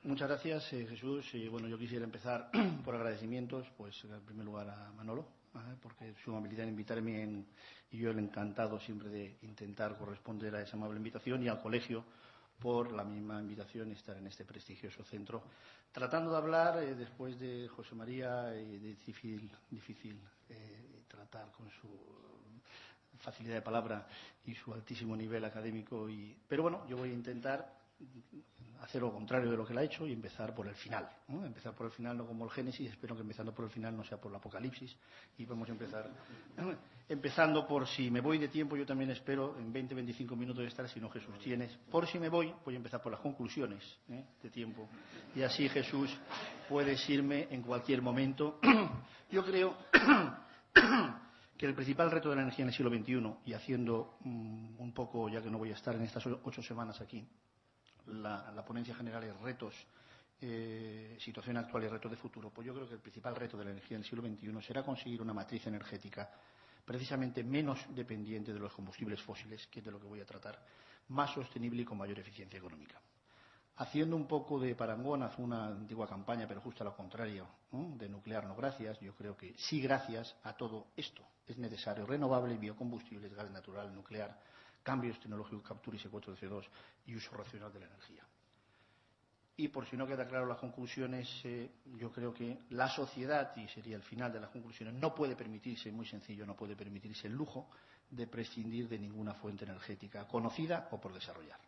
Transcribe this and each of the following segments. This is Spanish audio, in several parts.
Muchas gracias, Jesús. Y bueno, yo quisiera empezar por agradecimientos, pues en primer lugar a Manolo, porque su amabilidad en invitarme y yo el encantado siempre de intentar corresponder a esa amable invitación, y al colegio por la misma invitación y estar en este prestigioso centro, tratando de hablar después de José María, difícil tratar con su facilidad de palabra y su altísimo nivel académico, pero bueno, yo voy a intentar hacer lo contrario de lo que él ha hecho y empezar por el final, ¿no? Empezar por el final, no como el Génesis. Espero que empezando por el final no sea por el Apocalipsis, y vamos a empezar empezando por, si me voy de tiempo, yo también espero en 20-25 minutos de estar, si no Jesús tienes, por si me voy a empezar por las conclusiones de tiempo, y así Jesús puedes irme en cualquier momento. Yo creo que el principal reto de la energía en el siglo XXI, y haciendo un poco, ya que no voy a estar en estas 8 semanas aquí, la ponencia general es retos, situación actual y retos de futuro, pues yo creo que el principal reto de la energía en el siglo XXI será conseguir una matriz energética precisamente menos dependiente de los combustibles fósiles, que es de lo que voy a tratar, más sostenible y con mayor eficiencia económica. Haciendo un poco de parangón hacia una antigua campaña, pero justo a lo contrario, ¿no?, de nuclear no gracias, yo creo que sí gracias a todo esto es necesario renovable, biocombustibles, gas natural, nuclear, cambios tecnológicos, captura y secuestro de CO2 y uso racional de la energía. Y por si no queda claro las conclusiones, yo creo que la sociedad, y sería el final de las conclusiones, no puede permitirse, muy sencillo, no puede permitirse el lujo de prescindir de ninguna fuente energética, conocida o por desarrollar.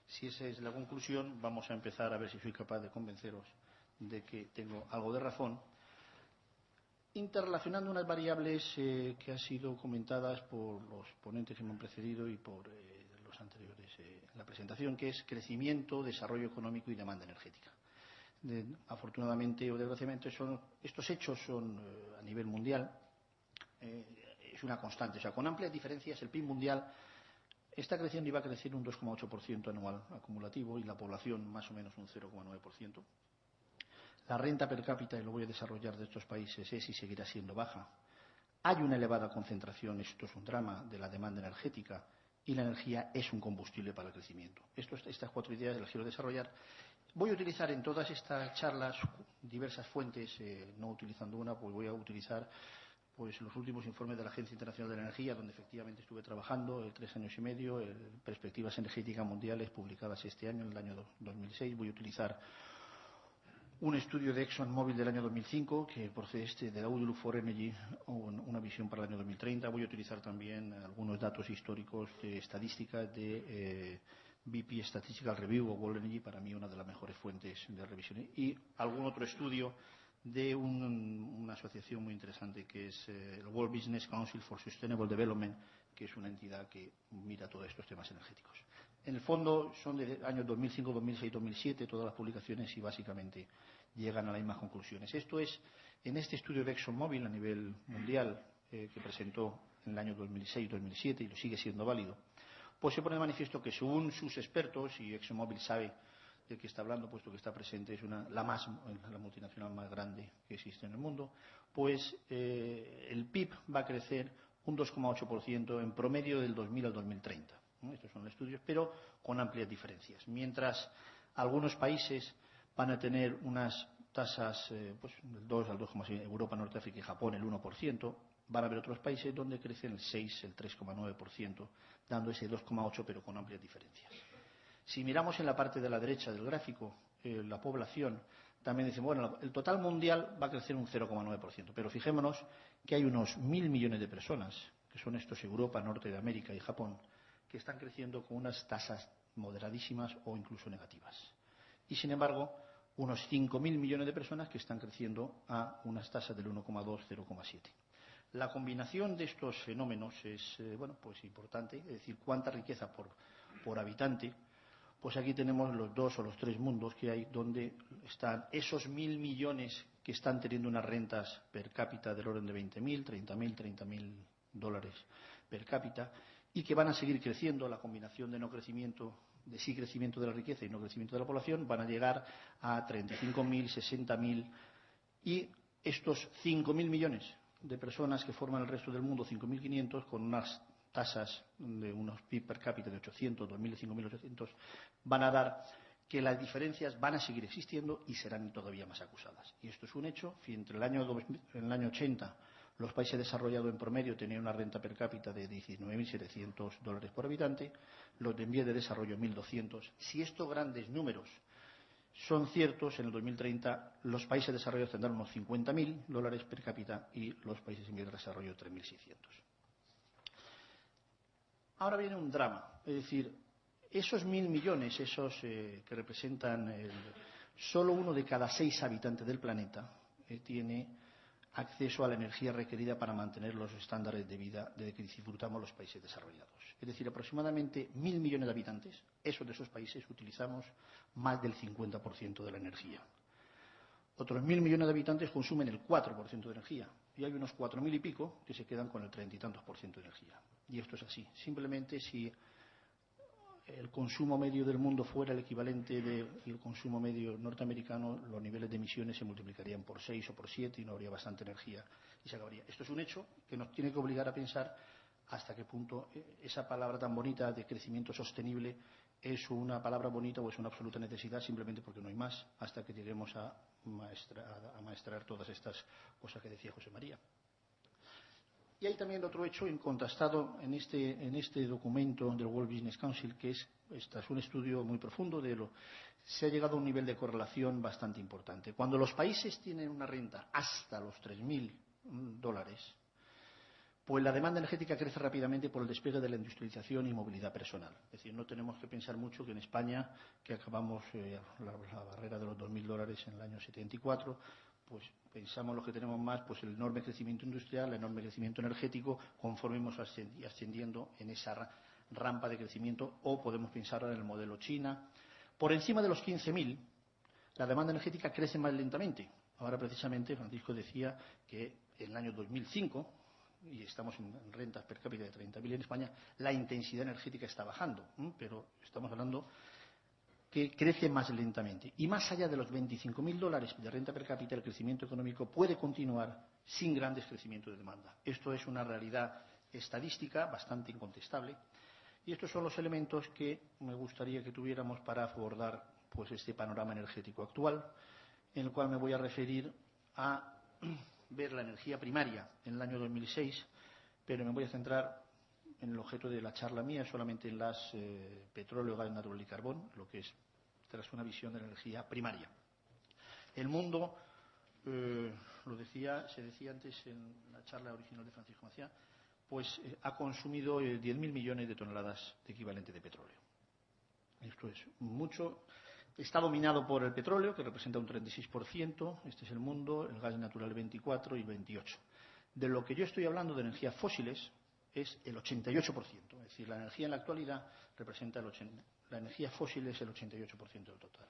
Si esa es la conclusión, vamos a empezar a ver si soy capaz de convenceros de que tengo algo de razón, interrelacionando unas variables que han sido comentadas por los ponentes que me han precedido y por los anteriores en la presentación, que es crecimiento, desarrollo económico y demanda energética. Afortunadamente o desgraciadamente, estos hechos son a nivel mundial, es una constante. O sea, con amplias diferencias, el PIB mundial está creciendo y va a crecer un 2,8% anual acumulativo, y la población más o menos un 0,9%. La renta per cápita, y lo voy a desarrollar, de estos países es y seguirá siendo baja. Hay una elevada concentración, esto es un drama, de la demanda energética, y la energía es un combustible para el crecimiento. Estas 4 ideas las quiero desarrollar. Voy a utilizar en todas estas charlas diversas fuentes, no utilizando una, pues voy a utilizar los últimos informes de la Agencia Internacional de la Energía, donde efectivamente estuve trabajando 3 años y medio, perspectivas energéticas mundiales publicadas este año, en el año 2006. Voy a utilizar un estudio de ExxonMobil del año 2005, que procede de Outlook for Energy, una visión para el año 2030. Voy a utilizar también algunos datos históricos de estadística de BP Statistical Review o World Energy, para mí una de las mejores fuentes de revisión, y algún otro estudio de una asociación muy interesante, que es el World Business Council for Sustainable Development, que es una entidad que mira todos estos temas energéticos. En el fondo son de años 2005, 2006, 2007 todas las publicaciones, y básicamente llegan a las mismas conclusiones. Esto es, en este estudio de ExxonMobil a nivel mundial, que presentó en el año 2006-2007 y lo sigue siendo válido, pues se pone de manifiesto que, según sus expertos, y ExxonMobil sabe de qué está hablando, puesto que está presente, es la multinacional más grande que existe en el mundo, pues el PIB va a crecer un 2,8% en promedio del 2000 al 2030. Estos son los estudios, pero con amplias diferencias. Mientras algunos países van a tener unas tasas del 2 al 2,6%, Europa, Norte, África y Japón el 1%, van a haber otros países donde crecen el 6, el 3,9%, dando ese 2,8%, pero con amplias diferencias. Si miramos en la parte de la derecha del gráfico, la población, también dice, bueno, el total mundial va a crecer un 0,9%, pero fijémonos que hay unos 1.000 millones de personas, que son estos Europa, Norte de América y Japón, que están creciendo con unas tasas moderadísimas o incluso negativas. Y, sin embargo, unos 5.000 millones de personas que están creciendo a unas tasas del 1,2, 0,7. La combinación de estos fenómenos es importante, es decir, cuánta riqueza por habitante. Pues aquí tenemos los 2 o los 3 mundos que hay, donde están esos 1.000 millones que están teniendo unas rentas per cápita del orden de 20.000, 30.000 dólares per cápita, y que van a seguir creciendo. La combinación de sí crecimiento de la riqueza y no crecimiento de la población, van a llegar a 35.000, 60.000, y estos 5.000 millones de personas que forman el resto del mundo, 5.500, con unas tasas de unos PIB per cápita de 800, 2.000 y 5.800, van a dar que las diferencias van a seguir existiendo y serán todavía más acusadas. Y esto es un hecho. Entre el año 80, los países desarrollados en promedio tenían una renta per cápita de $19.700 por habitante, los de en vías de desarrollo 1.200. Si estos grandes números son ciertos, en el 2030 los países desarrollados tendrán unos $50.000 per cápita y los países en vías de desarrollo 3.600. Ahora viene un drama, es decir, esos 1.000 millones, esos que representan solo 1 de cada 6 habitantes del planeta tiene acceso a la energía requerida para mantener los estándares de vida de que disfrutamos los países desarrollados. Es decir, aproximadamente 1.000 millones de habitantes, de esos países utilizamos más del 50% de la energía. Otros 1.000 millones de habitantes consumen el 4% de energía y hay unos 4.000 y pico que se quedan con el 30 y tantos por ciento de energía. Y esto es así. Simplemente si el consumo medio del mundo fuera el equivalente del consumo medio norteamericano, los niveles de emisiones se multiplicarían por 6 o por 7 y no habría bastante energía y se acabaría. Esto es un hecho que nos tiene que obligar a pensar hasta qué punto esa palabra tan bonita de crecimiento sostenible es una palabra bonita o es una absoluta necesidad simplemente porque no hay más hasta que lleguemos a maestrar todas estas cosas que decía José María. Y hay también otro hecho contrastado en este documento del World Business Council, que es un estudio muy profundo se ha llegado a un nivel de correlación bastante importante. Cuando los países tienen una renta hasta los $3.000, pues la demanda energética crece rápidamente por el despegue de la industrialización y movilidad personal. Es decir, no tenemos que pensar mucho que en España, que acabamos la barrera de los $2.000 en el año 74, pues pensamos los que tenemos más, pues el enorme crecimiento industrial, el enorme crecimiento energético, conforme hemos ascendiendo en esa rampa de crecimiento, o podemos pensar en el modelo China. Por encima de los 15.000, la demanda energética crece más lentamente. Ahora, precisamente, Francisco decía que en el año 2005, y estamos en rentas per cápita de 30.000 en España, la intensidad energética está bajando, pero estamos hablando que crece más lentamente. Y más allá de los $25.000 de renta per cápita, el crecimiento económico puede continuar sin grandes crecimientos de demanda. Esto es una realidad estadística bastante incontestable. Y estos son los elementos que me gustaría que tuviéramos para abordar pues, este panorama energético actual, en el cual me voy a referir a ver la energía primaria en el año 2006, pero me voy a centrar en el objeto de la charla mía, solamente en las petróleo, gas natural y carbón, lo que es tras una visión de la energía primaria. El mundo, se decía antes en la charla original de Francisco Maciá, pues ha consumido 10.000 millones de toneladas de equivalente de petróleo. Esto es mucho. Está dominado por el petróleo, que representa un 36%, este es el mundo, el gas natural 24% y 28%. De lo que yo estoy hablando de energías fósiles es el 88%, es decir, la energía en la actualidad representa la energía fósil es el 88% del total.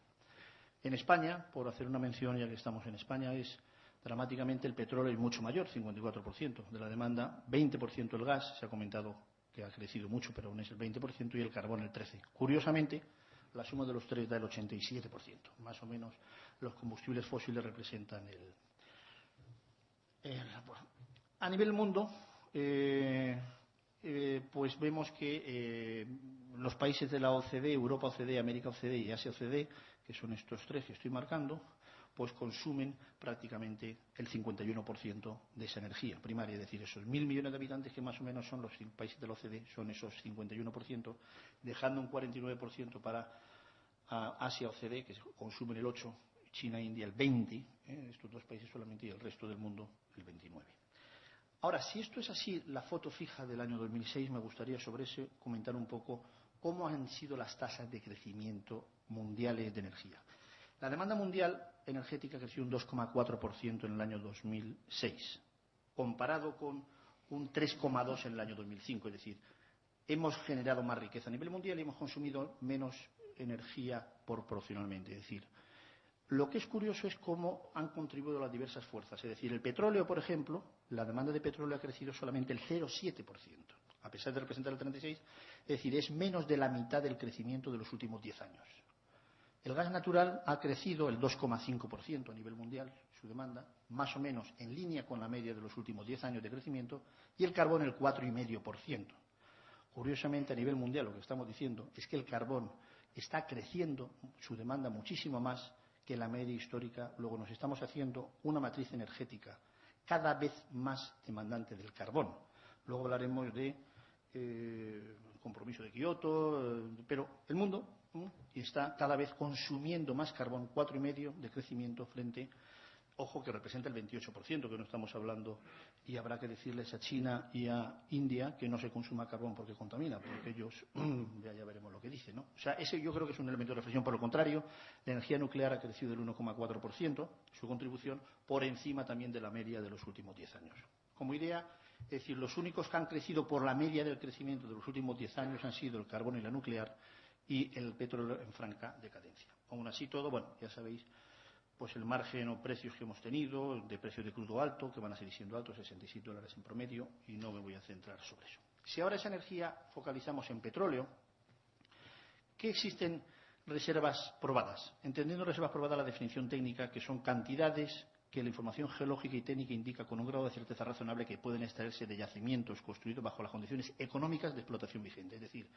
En España, por hacer una mención, ya que estamos en España, es dramáticamente el petróleo es mucho mayor, 54% de la demanda, 20% el gas, se ha comentado que ha crecido mucho, pero aún es el 20%, y el carbón el 13%. Curiosamente, la suma de los tres da el 87%. Más o menos los combustibles fósiles representan a nivel mundo, pues vemos que los países de la OCDE, Europa OCDE, América OCDE y Asia OCDE, que son estos tres que estoy marcando, pues consumen prácticamente el 51% de esa energía primaria. Es decir, esos 1.000 millones de habitantes que más o menos son los países de la OCDE, son esos 51%, dejando un 49% para Asia OCDE, que consumen el 8%, China e India el 20%, estos dos países solamente, y el resto del mundo el 29%. Ahora, si esto es así, la foto fija del año 2006, me gustaría sobre eso comentar un poco cómo han sido las tasas de crecimiento mundiales de energía. La demanda mundial energética creció un 2,4% en el año 2006, comparado con un 3,2% en el año 2005. Es decir, hemos generado más riqueza a nivel mundial y hemos consumido menos energía proporcionalmente. Es decir, lo que es curioso es cómo han contribuido las diversas fuerzas. Es decir, el petróleo, por ejemplo, la demanda de petróleo ha crecido solamente el 0,7%, a pesar de representar el 36%, es decir, es menos de la mitad del crecimiento de los últimos 10 años. El gas natural ha crecido el 2,5% a nivel mundial, su demanda, más o menos en línea con la media de los últimos 10 años de crecimiento, y el carbón el 4,5%. Curiosamente, a nivel mundial, lo que estamos diciendo es que el carbón, está creciendo su demanda muchísimo más que la media histórica. Luego nos estamos haciendo una matriz energética cada vez más demandante del carbón. Luego hablaremos de compromiso de Kioto, pero el mundo está cada vez consumiendo más carbón, 4,5 de crecimiento frente, ojo, que representa el 28%, que no estamos hablando, y habrá que decirles a China y a India que no se consuma carbón porque contamina, porque ellos, ya veremos lo que dicen, ¿no? O sea, ese yo creo que es un elemento de reflexión. Por lo contrario, la energía nuclear ha crecido del 1,4%, su contribución, por encima también de la media de los últimos 10 años. Como idea, es decir, los únicos que han crecido por la media del crecimiento de los últimos 10 años han sido el carbón y la nuclear y el petróleo en franca decadencia. Aún así todo, bueno, ya sabéis, pues el margen o precios que hemos tenido, de precios de crudo alto, que van a seguir siendo altos, $66 en promedio, y no me voy a centrar sobre eso. Si ahora esa energía focalizamos en petróleo, ¿qué existen reservas probadas? Entendiendo reservas probadas la definición técnica, que son cantidades que la información geológica y técnica indica con un grado de certeza razonable que pueden extraerse de yacimientos construidos bajo las condiciones económicas de explotación vigente. Es decir,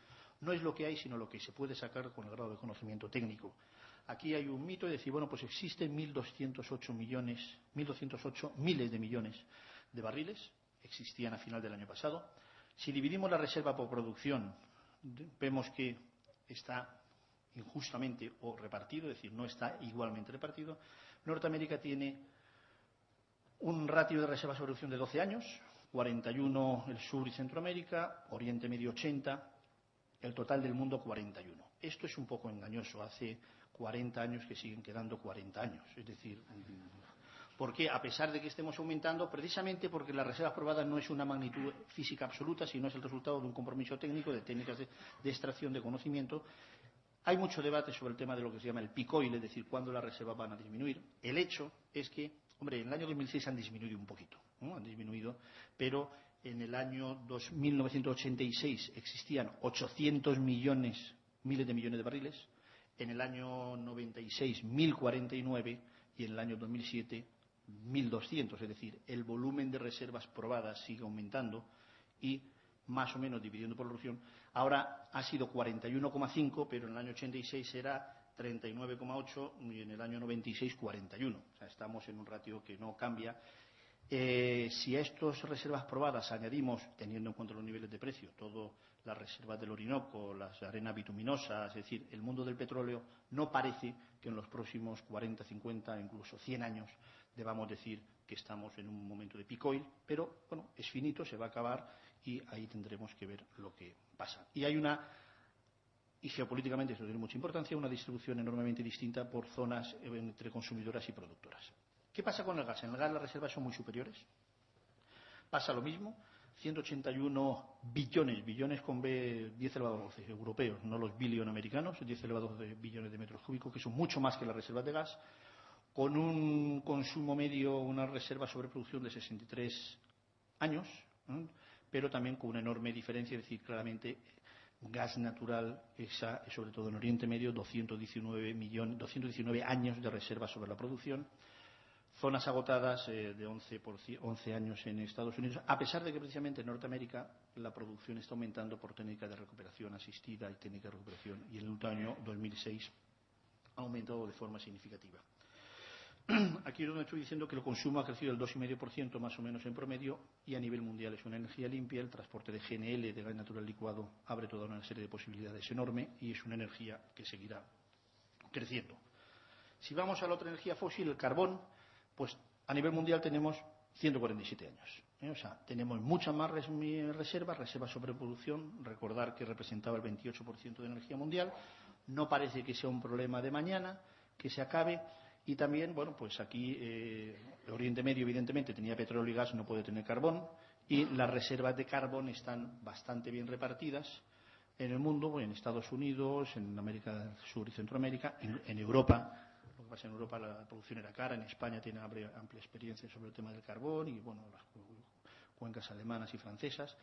no es lo que hay, sino lo que se puede sacar con el grado de conocimiento técnico. Aquí hay un mito de decir, bueno, pues existen 1.208 miles de millones de barriles, existían a final del año pasado. Si dividimos la reserva por producción, vemos que está injustamente o repartido, es decir, no está igualmente repartido. Norteamérica tiene un ratio de reserva sobre producción de 12 años, 41 el sur y Centroamérica, Oriente Medio 80, el total del mundo 41. Esto es un poco engañoso, hace 40 años que siguen quedando 40 años, es decir, porque a pesar de que estemos aumentando, precisamente porque las reservas probadas no es una magnitud física absoluta, sino es el resultado de un compromiso técnico, de técnicas de extracción de conocimiento. Hay mucho debate sobre el tema de lo que se llama el peak oil, es decir, cuándo las reservas van a disminuir. El hecho es que, hombre, en el año 2006 han disminuido un poquito, ¿no? Han disminuido, pero en el año 1986 existían 800 miles de millones de barriles, en el año 96 1.049 y en el año 2007 1.200, es decir, el volumen de reservas probadas sigue aumentando y más o menos dividiendo por producción, ahora ha sido 41,5, pero en el año 86 era 39,8 y en el año 96 41. O sea, estamos en un ratio que no cambia. Si a estas reservas probadas añadimos, teniendo en cuenta los niveles de precio, todas las reservas del Orinoco, las arenas bituminosas, es decir, el mundo del petróleo, no parece que en los próximos 40, 50, incluso 100 años debamos decir que estamos en un momento de peak oil, pero bueno, es finito, se va a acabar y ahí tendremos que ver lo que pasa. Y hay y geopolíticamente eso tiene mucha importancia, una distribución enormemente distinta por zonas entre consumidoras y productoras. ¿Qué pasa con el gas? En el gas las reservas son muy superiores. Pasa lo mismo, 181 billones con B 10 elevado a 12 europeos, no los billion americanos, 10 elevado a 12 billones de metros cúbicos, que son mucho más que las reservas de gas, con un consumo medio, una reserva sobre producción de 63 años, pero también con una enorme diferencia, es decir, claramente gas natural, sobre todo en Oriente Medio, 219 años de reserva sobre la producción. Zonas agotadas de 11 años en Estados Unidos, a pesar de que precisamente en Norteamérica la producción está aumentando por técnica de recuperación asistida y técnica de recuperación, y en el año 2006 ha aumentado de forma significativa. Aquí es donde estoy diciendo que el consumo ha crecido el 2,5% más o menos en promedio, y a nivel mundial es una energía limpia. El transporte de GNL, de gas natural licuado, abre toda una serie de posibilidades enorme y es una energía que seguirá creciendo. Si vamos a la otra energía fósil, el carbón, pues a nivel mundial tenemos 147 años. O sea, tenemos muchas más reservas sobre producción. Recordar que representaba el 28% de energía mundial. No parece que sea un problema de mañana, que se acabe. Y también, bueno, pues aquí Oriente Medio evidentemente tenía petróleo y gas, no puede tener carbón. Y las reservas de carbón están bastante bien repartidas en el mundo, en Estados Unidos, en América del Sur y Centroamérica, en Europa. Lo que pasa en Europa la producción era cara, en España tiene amplia experiencia sobre el tema del carbón y bueno, las cuencas alemanas y francesas.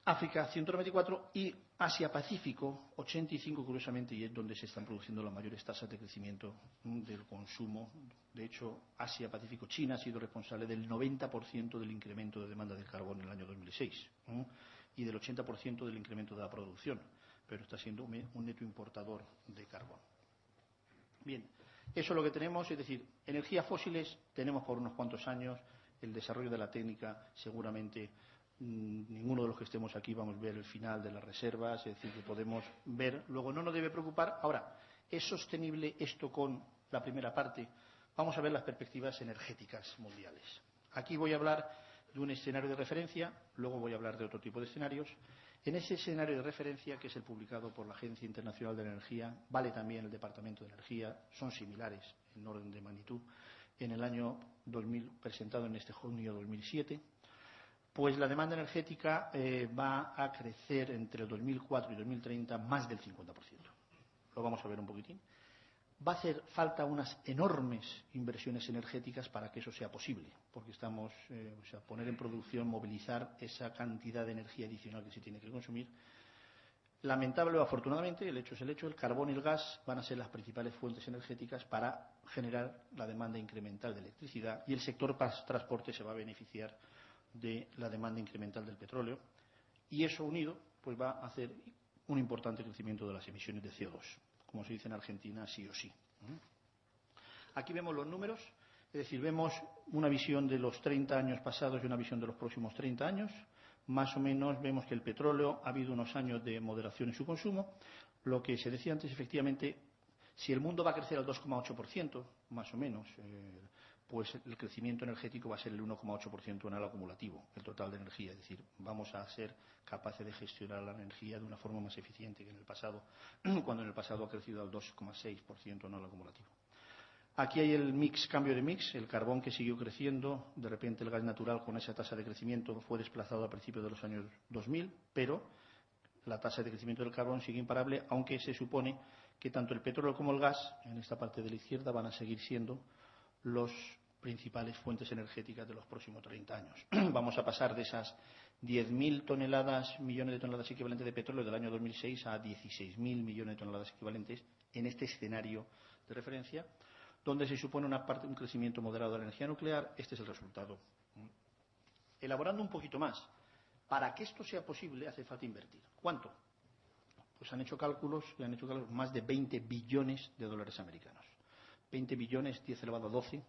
África 194 y Asia-Pacífico 85, curiosamente, y es donde se están produciendo las mayores tasas de crecimiento del consumo. De hecho, Asia-Pacífico, China ha sido responsable del 90% del incremento de demanda de carbón en el año 2006 y del 80% del incremento de la producción. pero está siendo un neto importador de carbón. Bien, eso es lo que tenemos, es decir, energías fósiles tenemos por unos cuantos años, el desarrollo de la técnica seguramente ninguno de los que estemos aquí vamos a ver el final de las reservas, es decir, que podemos ver, luego no nos debe preocupar. Ahora, ¿es sostenible esto con la primera parte? Vamos a ver las perspectivas energéticas mundiales. Aquí voy a hablar de un escenario de referencia, luego voy a hablar de otro tipo de escenarios. En ese escenario de referencia, que es el publicado por la Agencia Internacional de la Energía, vale también el Departamento de Energía, son similares en orden de magnitud, en el año 2000, presentado en este junio de 2007, pues la demanda energética va a crecer entre 2004 y 2030 más del 50%. Lo vamos a ver un poquitín. Va a hacer falta unas enormes inversiones energéticas para que eso sea posible, porque estamos, poner en producción, movilizar esa cantidad de energía adicional que se tiene que consumir. Lamentable o afortunadamente, el hecho es el hecho, el carbón y el gas van a ser las principales fuentes energéticas para generar la demanda incremental de electricidad y el sector transporte se va a beneficiar de la demanda incremental del petróleo y eso unido pues va a hacer un importante crecimiento de las emisiones de CO2, como se dice en Argentina, sí o sí. Aquí vemos los números, es decir, vemos una visión de los 30 años pasados y una visión de los próximos 30 años. Más o menos vemos que el petróleo ha habido unos años de moderación en su consumo. Lo que se decía antes, efectivamente, si el mundo va a crecer al 2,8%, más o menos, pues el crecimiento energético va a ser el 1,8% anual acumulativo, el total de energía. Es decir, vamos a ser capaces de gestionar la energía de una forma más eficiente que en el pasado, cuando en el pasado ha crecido al 2,6% anual acumulativo. Aquí hay el mix, cambio de mix, el carbón que siguió creciendo, de repente el gas natural con esa tasa de crecimiento fue desplazado a principios de los años 2000, pero la tasa de crecimiento del carbón sigue imparable, aunque se supone que tanto el petróleo como el gas, en esta parte de la izquierda, van a seguir siendo los principales fuentes energéticas de los próximos 30 años. Vamos a pasar de esas 10.000 millones de toneladas equivalentes de petróleo del año 2006 a 16.000 millones de toneladas equivalentes en este escenario de referencia, donde se supone un crecimiento moderado de la energía nuclear. Este es el resultado. Elaborando un poquito más, para que esto sea posible hace falta invertir. ¿Cuánto? Pues han hecho cálculos más de 20 billones de dólares americanos. 20 billones, 10 elevado a 12,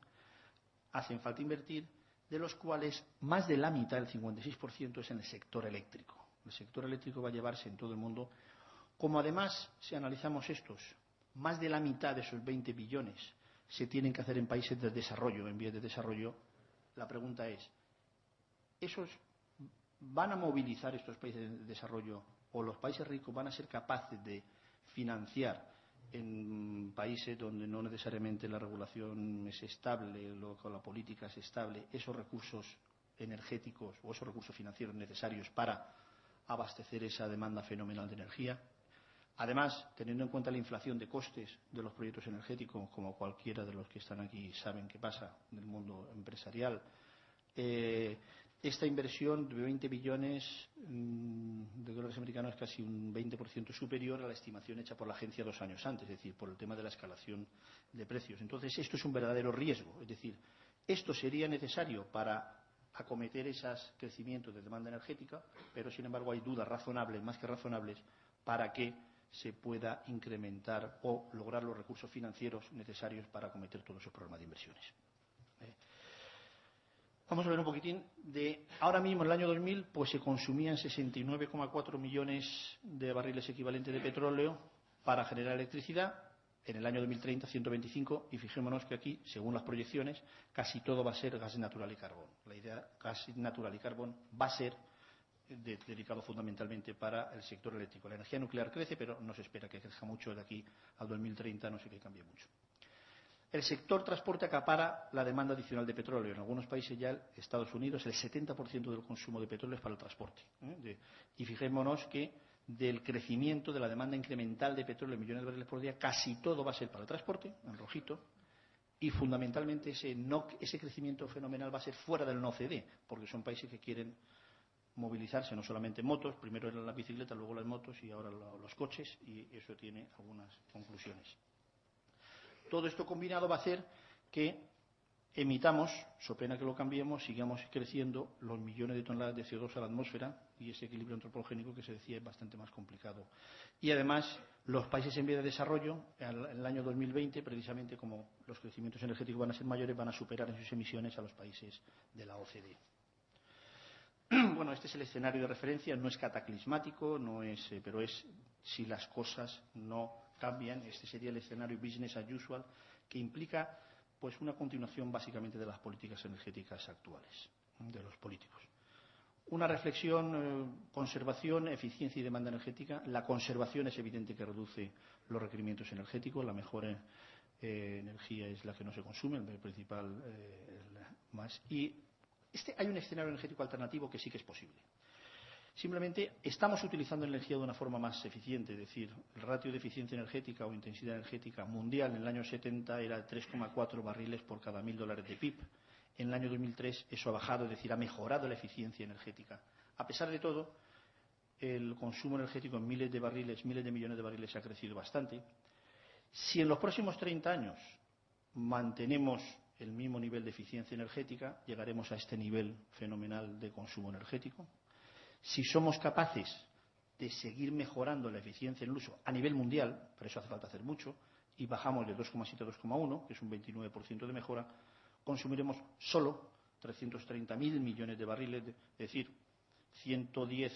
hacen falta invertir, de los cuales más de la mitad, el 56%, es en el sector eléctrico. El sector eléctrico va a llevarse en todo el mundo. Como además, si analizamos estos, más de la mitad de esos 20 billones se tienen que hacer en países de desarrollo, en vías de desarrollo, la pregunta es, ¿esos van a movilizar estos países de desarrollo o los países ricos van a ser capaces de financiar en países donde no necesariamente la regulación es estable, la política es estable, esos recursos energéticos o esos recursos financieros necesarios para abastecer esa demanda fenomenal de energía? Además, teniendo en cuenta la inflación de costes de los proyectos energéticos, como cualquiera de los que están aquí saben qué pasa en el mundo empresarial, esta inversión de 20 billones de dólares americanos es casi un 20% superior a la estimación hecha por la agencia 2 años antes, es decir, por el tema de la escalación de precios. Entonces, esto es un verdadero riesgo, es decir, esto sería necesario para acometer esos crecimientos de demanda energética, pero sin embargo hay dudas razonables, más que razonables, para que se pueda incrementar o lograr los recursos financieros necesarios para acometer todos esos programas de inversiones. Vamos a ver un poquitín de ahora mismo, en el año 2000, pues se consumían 69,4 millones de barriles equivalentes de petróleo para generar electricidad. En el año 2030, 125, y fijémonos que aquí, según las proyecciones, casi todo va a ser gas natural y carbón. La idea, gas natural y carbón, va a ser dedicado fundamentalmente para el sector eléctrico. La energía nuclear crece, pero no se espera que crezca mucho de aquí al 2030, no sé que cambie mucho. El sector transporte acapara la demanda adicional de petróleo. En algunos países ya, Estados Unidos, el 70% del consumo de petróleo es para el transporte. Y fijémonos que del crecimiento de la demanda incremental de petróleo en millones de barriles por día, casi todo va a ser para el transporte, en rojito, y fundamentalmente ese crecimiento fenomenal va a ser fuera del NOCD, porque son países que quieren movilizarse no solamente en motos, primero eran las bicicletas, luego las motos y ahora los coches, y eso tiene algunas conclusiones. Todo esto combinado va a hacer que emitamos, so pena que lo cambiemos, sigamos creciendo los millones de toneladas de CO2 a la atmósfera, y ese equilibrio antropogénico que se decía es bastante más complicado. Y además, los países en vía de desarrollo, en el año 2020, precisamente como los crecimientos energéticos van a ser mayores, van a superar en sus emisiones a los países de la OCDE. Bueno, este es el escenario de referencia, no es cataclismático, pero es si las cosas no cambian. Este sería el escenario business as usual, que implica pues una continuación básicamente de las políticas energéticas actuales, de los políticos. Una reflexión, conservación, eficiencia y demanda energética. La conservación es evidente que reduce los requerimientos energéticos, la mejor energía es la que no se consume, el principal más. Y hay un escenario energético alternativo que sí que es posible. Simplemente estamos utilizando energía de una forma más eficiente, es decir, el ratio de eficiencia energética o intensidad energética mundial en el año 70 era 3,4 barriles por cada $1.000 de PIB. En el año 2003 eso ha bajado, es decir, ha mejorado la eficiencia energética. A pesar de todo, el consumo energético en miles de barriles, miles de millones de barriles ha crecido bastante. Si en los próximos 30 años mantenemos el mismo nivel de eficiencia energética, llegaremos a este nivel fenomenal de consumo energético. Si somos capaces de seguir mejorando la eficiencia en el uso a nivel mundial, por eso hace falta hacer mucho, y bajamos de 2,7 a 2,1, que es un 29% de mejora, consumiremos solo 330.000 millones de barriles, es decir, 110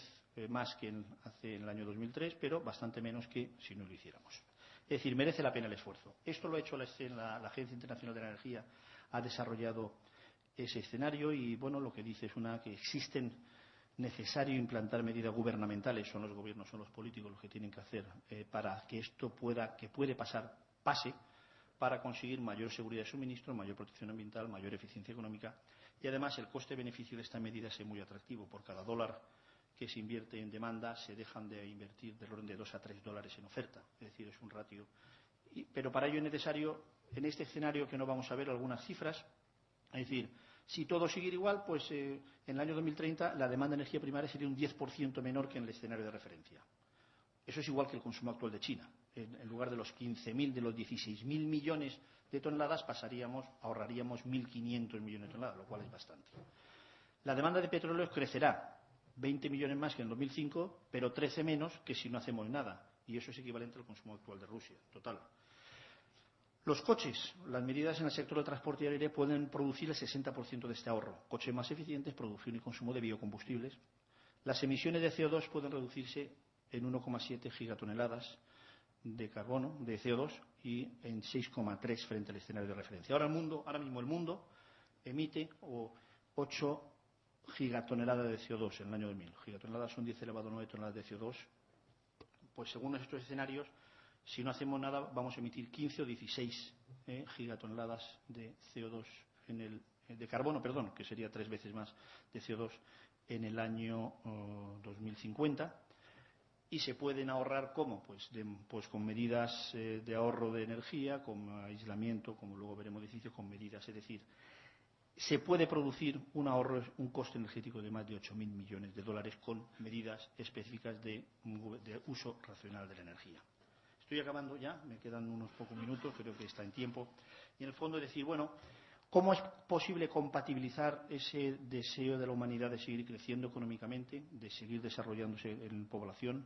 más que en el año 2003, pero bastante menos que si no lo hiciéramos. Es decir, merece la pena el esfuerzo. Esto lo ha hecho la Agencia Internacional de la Energía, ha desarrollado ese escenario y, bueno, lo que dice es que existen necesario implantar medidas gubernamentales, son los gobiernos, son los políticos los que tienen que hacer para que esto pase, para conseguir mayor seguridad de suministro, mayor protección ambiental, mayor eficiencia económica y además el coste-beneficio de esta medida es muy atractivo. Por cada dólar que se invierte en demanda se dejan de invertir del orden de 2 a 3 dólares en oferta, es decir, es un ratio. Pero para ello es necesario, en este escenario que no vamos a ver algunas cifras, es decir, si todo sigue igual, pues en el año 2030 la demanda de energía primaria sería un 10% menor que en el escenario de referencia. Eso es igual que el consumo actual de China. En lugar de los 15.000, de los 16.000 millones de toneladas, ahorraríamos 1.500 millones de toneladas, lo cual es bastante. La demanda de petróleo crecerá 20 millones más que en 2005, pero 13 menos que si no hacemos nada. Y eso es equivalente al consumo actual de Rusia, total. Los coches, las medidas en el sector del transporte aéreo pueden producir el 60% de este ahorro. Coches más eficientes, producción y consumo de biocombustibles. Las emisiones de CO2 pueden reducirse en 1,7 gigatoneladas de carbono, de CO2, y en 6,3 frente al escenario de referencia. Ahora mismo el mundo emite 8 gigatoneladas de CO2 en el año 2000. Gigatoneladas son 10 elevado a 9 toneladas de CO2. Pues según estos escenarios, si no hacemos nada, vamos a emitir 15 o 16 gigatoneladas de CO2 de carbono, que sería 3 veces más de CO2 en el año 2050. Y se pueden ahorrar, ¿cómo? Pues con medidas de ahorro de energía, con aislamiento, como luego veremos de edificios, con medidas. Es decir, se puede producir un coste energético de más de 8.000 millones de dólares con medidas específicas de uso racional de la energía. Estoy acabando ya, me quedan unos pocos minutos, creo que está en tiempo. Y en el fondo decir, bueno, ¿cómo es posible compatibilizar ese deseo de la humanidad de seguir creciendo económicamente, de seguir desarrollándose en población?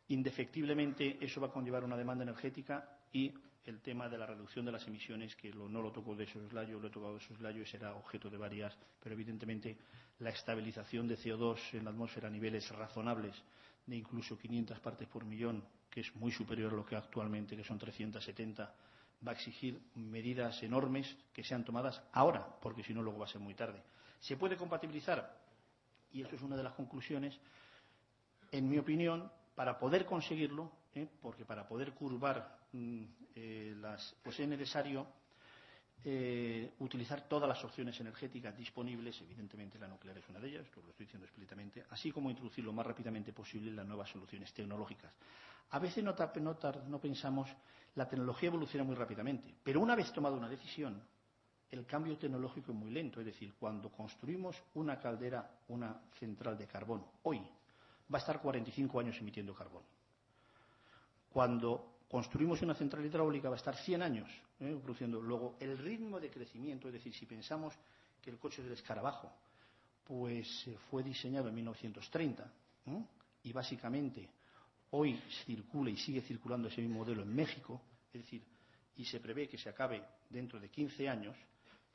Indefectiblemente eso va a conllevar una demanda energética y el tema de la reducción de las emisiones, que no lo toco de soslayo, lo he tocado de soslayo y será objeto de varias, pero evidentemente la estabilización de CO2 en la atmósfera a niveles razonables de incluso 500 partes por millón, que es muy superior a lo que actualmente, que son 370, va a exigir medidas enormes que sean tomadas ahora, porque si no luego va a ser muy tarde. ¿Se puede compatibilizar? Y eso es una de las conclusiones, en mi opinión, para poder conseguirlo, porque para poder curvar pues es necesario utilizar todas las opciones energéticas disponibles, evidentemente la nuclear es una de ellas, esto lo estoy diciendo explícitamente, así como introducir lo más rápidamente posible las nuevas soluciones tecnológicas. A veces no pensamos, la tecnología evoluciona muy rápidamente, pero una vez tomada una decisión, el cambio tecnológico es muy lento, es decir, cuando construimos una caldera, una central de carbón, hoy va a estar 45 años emitiendo carbón. Cuando construimos una central hidráulica, va a estar 100 años produciendo. Luego, el ritmo de crecimiento, es decir, si pensamos que el coche del escarabajo pues fue diseñado en 1930 y básicamente hoy circula y sigue circulando ese mismo modelo en México, es decir, y se prevé que se acabe dentro de 15 años,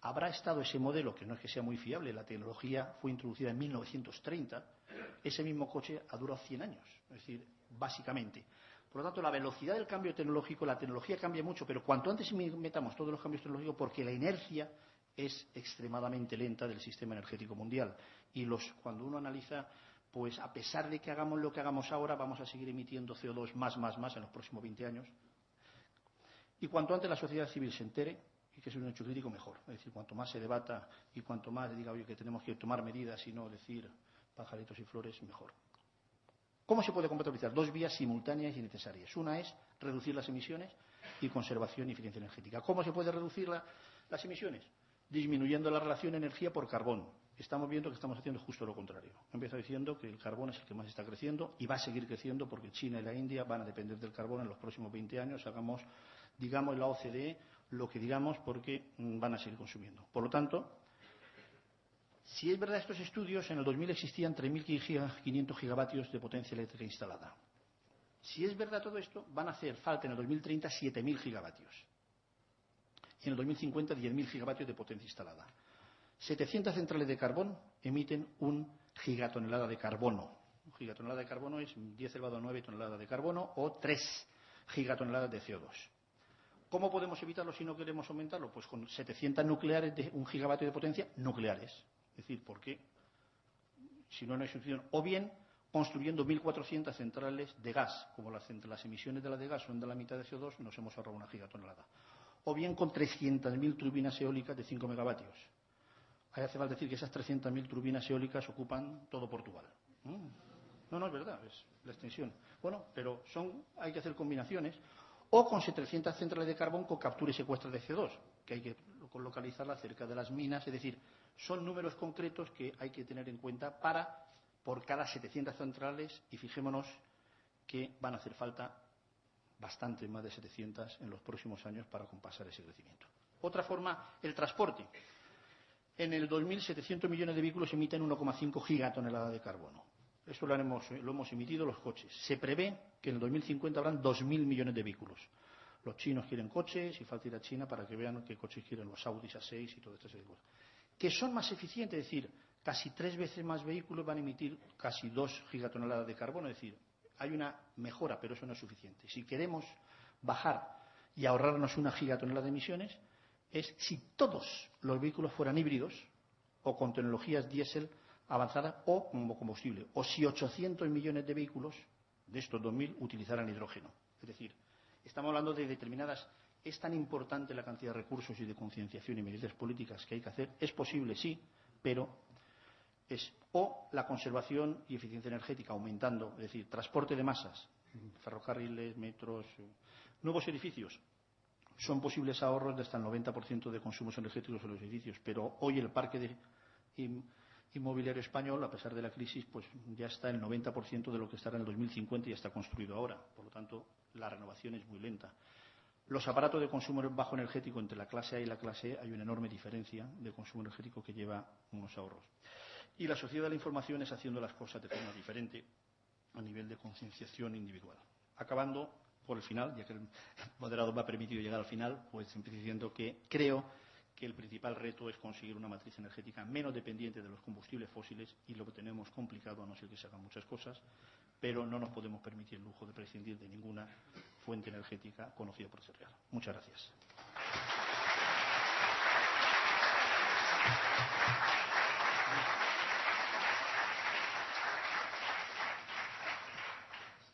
habrá estado ese modelo, que no es que sea muy fiable, la tecnología fue introducida en 1930, ese mismo coche ha durado 100 años, es decir, básicamente. Por lo tanto, la velocidad del cambio tecnológico, la tecnología cambia mucho, pero cuanto antes metamos todos los cambios tecnológicos, porque la inercia es extremadamente lenta del sistema energético mundial. Y cuando uno analiza, pues a pesar de que hagamos lo que hagamos ahora, vamos a seguir emitiendo CO2 más en los próximos 20 años. Y cuanto antes la sociedad civil se entere, y que es un hecho crítico, mejor. Es decir, cuanto más se debata y cuanto más diga, oye, que tenemos que tomar medidas y no decir pajaritos y flores, mejor. ¿Cómo se puede compatibilizar? Dos vías simultáneas y necesarias. Una es reducir las emisiones y conservación y eficiencia energética. ¿Cómo se puede reducir las emisiones? Disminuyendo la relación energía por carbón. Estamos viendo que estamos haciendo justo lo contrario. Empiezo diciendo que el carbón es el que más está creciendo y va a seguir creciendo porque China y la India van a depender del carbón en los próximos 20 años. Hagamos, digamos, en la OCDE lo que digamos porque van a seguir consumiendo. Por lo tanto, si es verdad estos estudios, en el 2000 existían 3.500 gigavatios de potencia eléctrica instalada. Si es verdad todo esto, van a hacer falta en el 2030 7.000 gigavatios. Y en el 2050 10.000 gigavatios de potencia instalada. 700 centrales de carbón emiten 1 gigatonelada de carbono. 1 gigatonelada de carbono es 10 elevado a 9 toneladas de carbono o 3 gigatoneladas de CO2. ¿Cómo podemos evitarlo si no queremos aumentarlo? Pues con 700 nucleares de 1 gigavatio de potencia nucleares. Es decir, porque si no, no hay solución. O bien construyendo 1.400 centrales de gas. Como las emisiones de las de gas son de la mitad de CO2, nos hemos ahorrado 1 gigatonelada. O bien con 300.000 turbinas eólicas de 5 megavatios. Ahí hace falta decir que esas 300.000 turbinas eólicas ocupan todo Portugal. No, es verdad, es la extensión. Bueno, pero hay que hacer combinaciones. O con 700 centrales de carbón con captura y secuestro de CO2, que hay que localizarlas cerca de las minas. Es decir, son números concretos que hay que tener en cuenta por cada 700 centrales, y fijémonos que van a hacer falta bastante más de 700 en los próximos años para compensar ese crecimiento. Otra forma, el transporte. En el 2000, 700 millones de vehículos emiten 1,5 gigatoneladas de carbono. Esto lo hemos emitido los coches. Se prevé que en el 2050 habrán 2.000 millones de vehículos. Los chinos quieren coches y falta ir a China para que vean qué coches quieren los Audis A6 y todo esto. Que son más eficientes, es decir, casi 3 veces más vehículos van a emitir casi 2 gigatoneladas de carbono. Es decir, hay una mejora, pero eso no es suficiente. Si queremos bajar y ahorrarnos 1 gigatonelada de emisiones, es si todos los vehículos fueran híbridos o con tecnologías diésel avanzadas o como combustible, o si 800 millones de vehículos de estos 2.000 utilizaran hidrógeno. Es decir, estamos hablando de determinadas. Es tan importante la cantidad de recursos y de concienciación y medidas políticas que hay que hacer. Es posible, sí, pero o la conservación y eficiencia energética aumentando, es decir, transporte de masas, ferrocarriles, metros, nuevos edificios. Son posibles ahorros de hasta el 90% de consumos energéticos en los edificios, pero hoy el parque inmobiliario español, a pesar de la crisis, pues ya está el 90% de lo que estará en el 2050 y ya está construido ahora. Por lo tanto, la renovación es muy lenta. Los aparatos de consumo bajo energético entre la clase A y la clase E hay una enorme diferencia de consumo energético que lleva unos ahorros. Y la sociedad de la información es haciendo las cosas de forma diferente a nivel de concienciación individual. Acabando por el final, ya que el moderador me ha permitido llegar al final, pues empiezo diciendo que creo que el principal reto es conseguir una matriz energética menos dependiente de los combustibles fósiles, y lo tenemos complicado a no ser que se hagan muchas cosas, pero no nos podemos permitir el lujo de prescindir de ninguna fuente energética conocida por ser real. Muchas gracias.